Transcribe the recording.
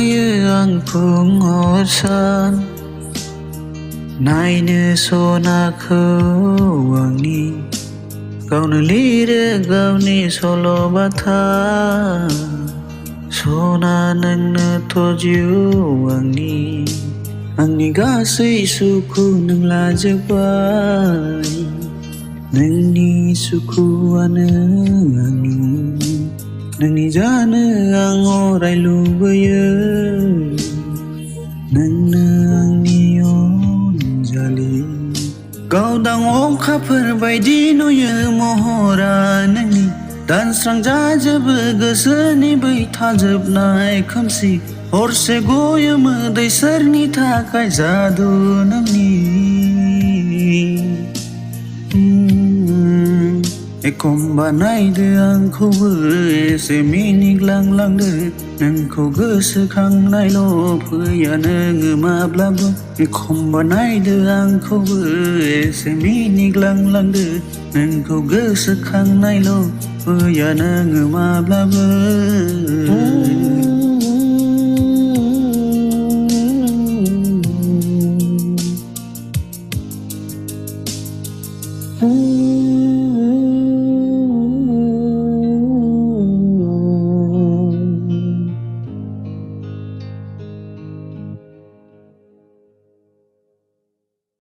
हायो आं बुंहरसान नायनो सनाखौ आंनि गावनो लिरो गावनि सल'बाथा सना नोंनोथ' जिउ आंनि गासै सुखु नों लाजोबबाय नोंनि सुखुआनो नोंनि जानो आं अराय लुबैयो नोंनो आंनि अनजालि गावदां अखाफोर बायदि नुयो महरा नोंनि दानस्रां जाजोबो गोसोनि बै थाजोबनाय खोमसि हरसे गयो मोदै सोरनि थाखाय जादु नोंनि एखमबा नायदो आंखौबो एसे मिनिग्लांलांदो नोंखौ गोसोखांनायल' फैया नोङो माब्लाबो एखमबा नायदो आंखौबो एसे मिनिग्लांलांदो नोंखौ गोसोखांनायल' फैया नोङो माब्लाबो